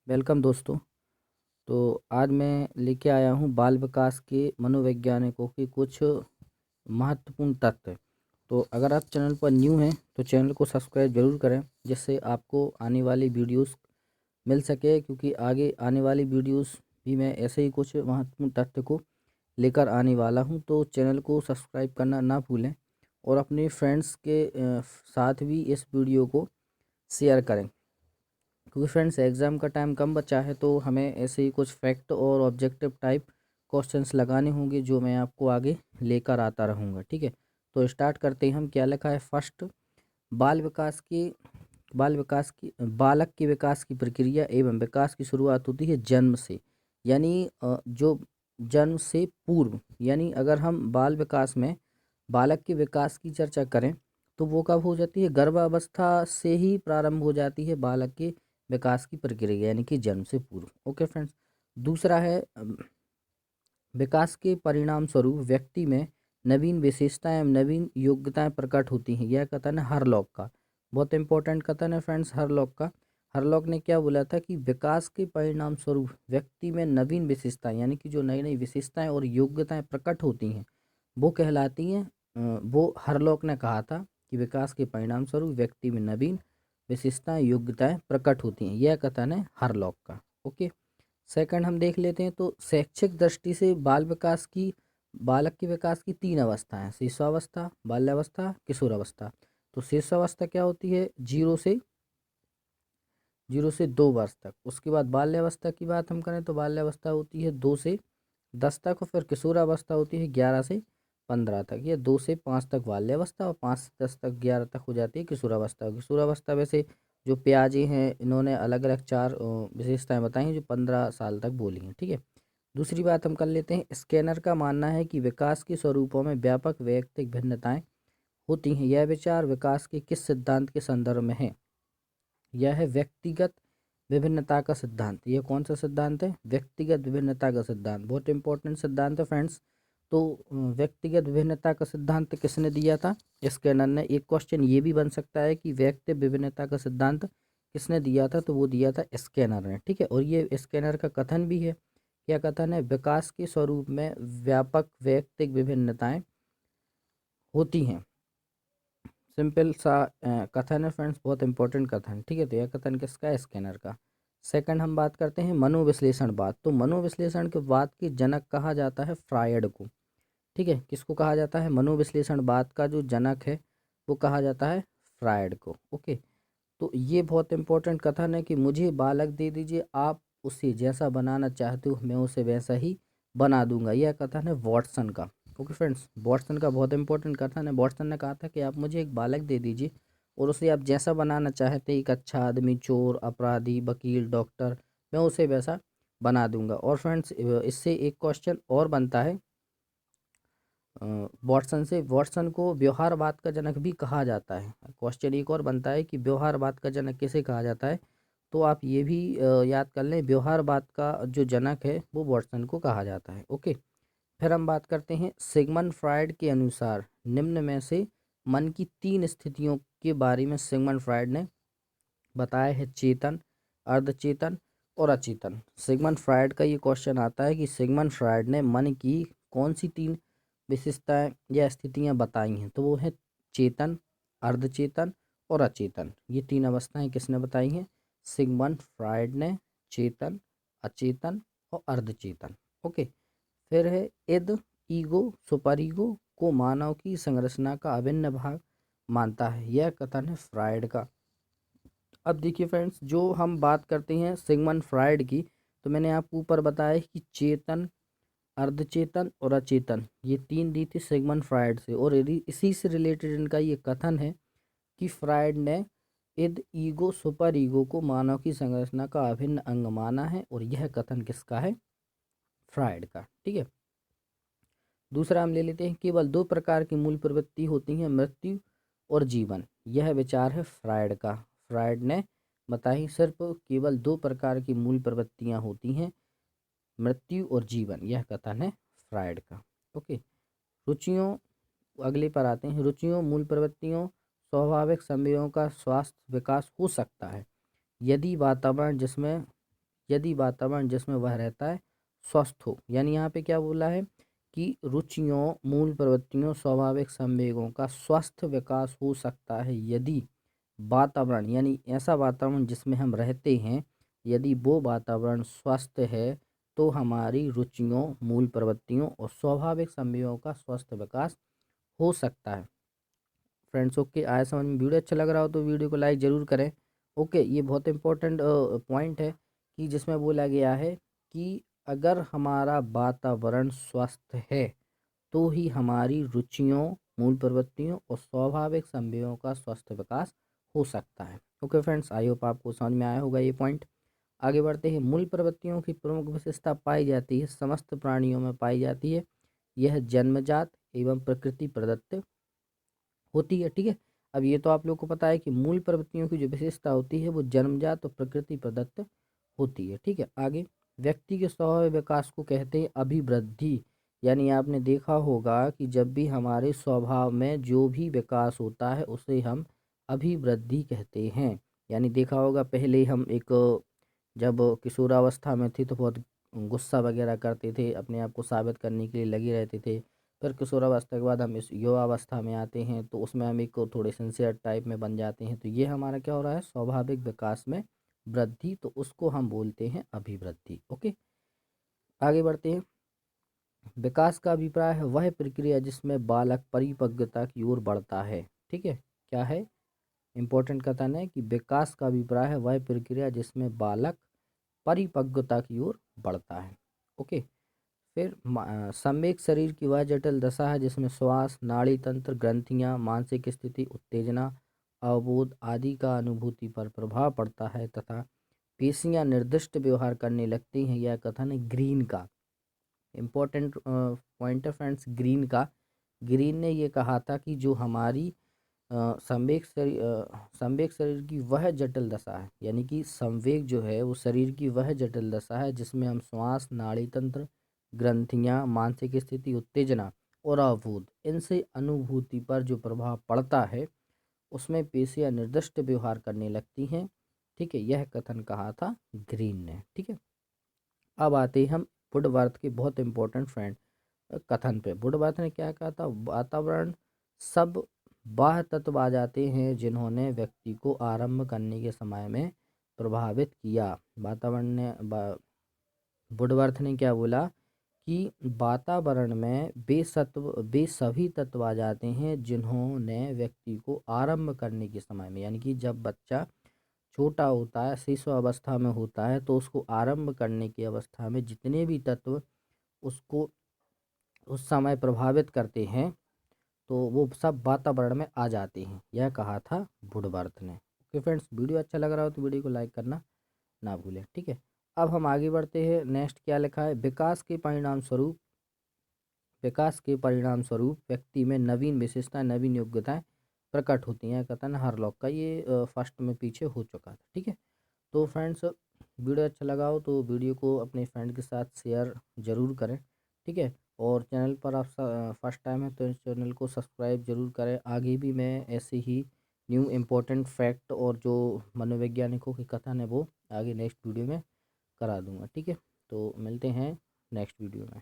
Welcome दोस्तों। तो आज मैं लेके आया हूँ बाल विकास के मनोवैज्ञानिकों के कुछ महत्वपूर्ण तथ्य। तो अगर आप चैनल पर न्यू हैं तो चैनल को सब्सक्राइब जरूर करें, जिससे आपको आने वाली वीडियोस मिल सके, क्योंकि आगे आने वाली वीडियोस भी मैं ऐसे ही कुछ महत्वपूर्ण तथ्य को लेकर आने वाला हूँ। तो चैनल को सब्सक्राइब करना ना भूलें और अपने फ्रेंड्स के साथ भी इस वीडियो को शेयर करें, क्योंकि फ्रेंड्स एग्ज़ाम का टाइम कम बचा है। तो हमें ऐसे ही कुछ फैक्ट और ऑब्जेक्टिव टाइप क्वेश्चंस लगाने होंगे, जो मैं आपको आगे लेकर आता रहूँगा। ठीक है, तो स्टार्ट करते हैं। हम क्या लिखा है फर्स्ट, बाल विकास की बालक के विकास की प्रक्रिया एवं विकास की शुरुआत होती है जन्म से, यानी जो जन्म से पूर्व, यानी अगर हम बाल विकास में बालक के विकास की चर्चा करें तो वो कब हो जाती है? गर्भावस्था से ही प्रारंभ हो जाती है बालक के विकास की प्रक्रिया, यानी कि जन्म से पूर्व। Okay friends. दूसरा है विकास के परिणाम स्वरूप व्यक्ति में नवीन विशेषताएं एवं नवीन योग्यताएं प्रकट होती हैं। यह कथन है हरलॉक का, बहुत इंपॉर्टेंट कथन है फ्रेंड्स हरलॉक का। हरलॉक ने क्या बोला था कि विकास के परिणाम स्वरूप व्यक्ति में नवीन विशेषताएं, यानी कि जो नई नई विशेषताएं और योग्यताएं प्रकट होती हैं वो कहलाती हैं। वो हरलॉक ने कहा था कि विकास के परिणाम स्वरूप व्यक्ति में नवीन विशेषताएं योग्यताएं प्रकट होती हैं। यह कथन है हरलॉक का। ओके, सेकंड हम देख लेते हैं। तो शैक्षिक दृष्टि से बालक के विकास की तीन अवस्थाएं: शिशुअवस्था, बाल्यावस्था, किशोरावस्था। तो शिशुअवस्था क्या होती है? 0 से 2 वर्ष तक। उसके बाद बाल्यावस्था की बात हम करें तो बाल्यावस्था होती है 2 से 10 तक, और फिर किशोरावस्था होती है 11 से 15 तक। ये 2 से 5 तक बाल्यावस्था और 5 से 10 तक 11 तक हो जाती है किशोरावस्था। किशोरावस्था वैसे जो प्याजे हैं इन्होंने अलग अलग 4 विशेषताएं बताई हैं जो 15 साल तक बोली हैं। ठीक है, दूसरी बात हम कर लेते हैं। स्कैनर का मानना है कि विकास के स्वरूपों में व्यापक वैयक्तिक भिन्नताएं होती हैं। यह विचार विकास के किस सिद्धांत के संदर्भ में है? यह है व्यक्तिगत विभिन्नता का सिद्धांत। यह कौन सा सिद्धांत है? व्यक्तिगत विभिन्नता का सिद्धांत। बहुत इंपॉर्टेंट सिद्धांत है फ्रेंड्स। तो व्यक्तिगत विभिन्नता का सिद्धांत किसने दिया था? स्कैनर ने। एक क्वेश्चन ये भी बन सकता है कि व्यक्ति विभिन्नता का सिद्धांत किसने दिया था? तो वो दिया था स्कैनर ने। ठीक है, और ये स्कैनर का कथन भी है। क्या कथन है? विकास के स्वरूप में व्यापक वैयक्तिक विभिन्नताएं होती हैं। सिंपल सा कथन है फ्रेंड्स, बहुत इंपॉर्टेंट कथन। ठीक है, तो यह कथन किसका है? स्कैनर का। सेकंड हम बात करते हैं मनोविश्लेषणवाद। तो मनोविश्लेषण के वाद के जनक कहा जाता है फ्रायड को। ठीक है, किसको कहा जाता है? मनोविश्लेषणवाद का जो जनक है वो कहा जाता है फ्रायड को। ओके, तो ये बहुत इंपॉर्टेंट कथन है कि मुझे बालक दे दीजिए, आप उसे जैसा बनाना चाहते हो मैं उसे वैसा ही बना दूंगा। यह कथन है वॉटसन का। ओके फ्रेंड्स, वॉटसन का बहुत इंपॉर्टेंट कथन है। वॉटसन ने कहा था कि आप मुझे एक बालक दे दीजिए और उसे आप जैसा बनाना चाहते, एक अच्छा आदमी, चोर, अपराधी, वकील, डॉक्टर, मैं उसे वैसा बना दूंगा। और फ्रेंड्स इससे एक क्वेश्चन और बनता है वॉटसन से। वॉटसन को व्यवहारवाद का जनक भी कहा जाता है। क्वेश्चन एक और बनता है कि व्यवहारवाद का जनक किसे कहा जाता है? तो आप ये भी याद कर लें, व्यवहारवाद का जो जनक है वो वॉटसन को कहा जाता है। ओके, फिर हम बात करते हैं सिगमंड फ्रायड के अनुसार निम्न में से मन की 3 स्थितियों के बारे में सिगमंड फ्रायड ने बताया है: चेतन, अर्धचेतन और अचेतन। सिगमंड फ्रायड का ये क्वेश्चन आता है कि सिगमंड फ्रायड ने मन की कौन सी 3 विशेषताएं या स्थितियां बताई हैं? तो वो है चेतन, अर्धचेतन और अचेतन। ये 3 अवस्थाएं किसने बताई हैं? सिगमंड फ्रायड ने। चेतन, अचेतन और अर्धचेतन। ओके, फिर है इद, ईगो, सुपर ईगो को मानव की संरचना का अभिन्न भाग मानता है। यह कथन है फ्रायड का। अब देखिए फ्रेंड्स, जो हम बात करते हैं सिगमंड फ्रायड की, तो मैंने आपको ऊपर बताया कि चेतन, अर्धचेतन और अचेतन ये 3 दी थी सिगमंड फ्रायड से। और इसी से रिलेटेड इनका ये कथन है कि फ्रायड ने इद, ईगो, सुपर ईगो को मानव की संरचना का अभिन्न अंग माना है। और यह कथन किसका है? फ्रायड का। ठीक है, दूसरा हम ले लेते हैं केवल 2 प्रकार की मूल प्रवृत्ति होती हैं, मृत्यु और जीवन। यह विचार है फ्रायड का। फ्रायड ने बताई सिर्फ केवल 2 प्रकार की मूल प्रवृत्तियां होती हैं, मृत्यु और जीवन। यह कथन है फ्रायड का। ओके, रुचियों, अगले पर आते हैं। रुचियों, मूल प्रवृत्तियों, स्वाभाविक संवेगों का स्वास्थ्य विकास हो सकता है यदि वातावरण जिसमें यदि वातावरण जिसमें वह रहता है स्वस्थ हो। यानी यहाँ पे क्या बोला है कि रुचियों, मूल प्रवृत्तियों, स्वाभाविक संवेगों का स्वस्थ विकास हो सकता है यदि वातावरण, यानी ऐसा वातावरण जिसमें हम रहते हैं, यदि वो वातावरण स्वस्थ है तो हमारी रुचियों, मूल प्रवृत्तियों और स्वाभाविक संवेगों का स्वस्थ विकास हो सकता है। फ्रेंड्स ओके, आया समझ में? वीडियो अच्छा लग रहा हो तो वीडियो को लाइक ज़रूर करें। ओके, ये बहुत इंपॉर्टेंट पॉइंट है कि जिसमें बोला गया है कि अगर हमारा वातावरण स्वस्थ है तो ही हमारी रुचियों, मूल प्रवृत्तियों और स्वाभाविक संवेगों का स्वस्थ विकास हो सकता है। ओके फ्रेंड्स, आई होप आपको समझ में आया होगा ये पॉइंट। आगे बढ़ते हैं। मूल प्रवृत्तियों की प्रमुख विशेषता पाई जाती है, समस्त प्राणियों में पाई जाती है। यह जन्मजात एवं प्रकृति प्रदत्त होती है। ठीक है, अब ये तो आप लोग को पता है कि मूल प्रवृत्तियों की जो विशेषता होती है वो जन्मजात और प्रकृति प्रदत्त होती है। ठीक है, आगे व्यक्ति के स्वभाव विकास को कहते हैं अभिवृद्धि। यानी आपने देखा होगा कि जब भी हमारे स्वभाव में जो भी विकास होता है उसे हम अभिवृद्धि कहते हैं। यानी देखा होगा पहले हम एक जब किशोरावस्था में थे तो बहुत गुस्सा वगैरह करते थे, अपने आप को साबित करने के लिए लगे रहते थे। फिर किशोरावस्था के बाद हम इस युवावस्था में आते हैं तो उसमें हम एक थोड़े सिंसियर टाइप में बन जाते हैं। तो ये हमारा क्या हो रहा है, स्वाभाविक विकास में वृद्धि, तो उसको हम बोलते हैं अभिवृद्धि। ओके, आगे बढ़ते हैं। विकास का अभिप्राय है वह प्रक्रिया जिसमें बालक परिपक्वता की ओर बढ़ता है। ठीक है, क्या है, इंपॉर्टेंट कथन है कि विकास का अभिप्राय है वह प्रक्रिया जिसमें बालक परिपक्वता की ओर बढ़ता है। ओके, फिर संवेग शरीर की वह जटिल दशा है जिसमें श्वास, नाड़ी तंत्र, ग्रंथियां, मानसिक स्थिति, उत्तेजना, अवबोध आदि का अनुभूति पर प्रभाव पड़ता है तथा पेशियां निर्दिष्ट व्यवहार करने लगती हैं। यह कथन है ग्रीन का। इम्पोर्टेंट पॉइंट है फ्रेंड्स ग्रीन का। ग्रीन ने ये कहा था कि जो हमारी संवेग शरीर की वह जटिल दशा है, यानी कि संवेग जो है वो शरीर की वह जटिल दशा है जिसमें हम श्वास, नाड़ी तंत्र, ग्रंथियां, मानसिक स्थिति, उत्तेजना और अवबोध इनसे अनुभूति पर जो प्रभाव पड़ता है उसमें पेशियां निर्दिष्ट व्यवहार करने लगती हैं। ठीक है, यह कथन कहा था ग्रीन ने। ठीक है, अब आते हैं हम वुडवर्थ के बहुत इंपॉर्टेंट फ्रेंड कथन पे। वुडवर्थ ने क्या कहा था, वातावरण सब बाह्य तत्व आ जाते हैं जिन्होंने व्यक्ति को आरंभ करने के समय में प्रभावित किया। वातावरण ने वुडवर्थ ने क्या बोला कि वातावरण में वे सभी तत्व आ जाते हैं जिन्होंने व्यक्ति को आरंभ करने के समय में, यानी कि जब बच्चा छोटा होता है, शिशु अवस्था में होता है, तो उसको आरंभ करने की अवस्था में जितने भी तत्व उसको उस समय प्रभावित करते हैं तो वो सब वातावरण में आ जाते हैं। यह कहा था वुडवर्थ ने। ओके फ्रेंड्स, वीडियो अच्छा लग रहा हो तो वीडियो को लाइक करना ना भूलें। ठीक है, अब हम आगे बढ़ते हैं। नेक्स्ट क्या लिखा है, विकास के परिणाम स्वरूप व्यक्ति में नवीन विशेषताएं, नवीन योग्यताएं प्रकट होती हैं। कथन हार्लॉक का, ये फर्स्ट में पीछे हो चुका था। ठीक है, तो फ्रेंड्स वीडियो अच्छा लगा हो तो वीडियो को अपने फ्रेंड के साथ शेयर ज़रूर करें। ठीक है, और चैनल पर आप फर्स्ट टाइम है तो इस चैनल को सब्सक्राइब जरूर करें। आगे भी मैं ऐसे ही न्यू इम्पोर्टेंट फैक्ट और जो मनोवैज्ञानिकों की कथन है वो आगे नेक्स्ट वीडियो में करा दूंगा। ठीक है, तो मिलते हैं नेक्स्ट वीडियो में।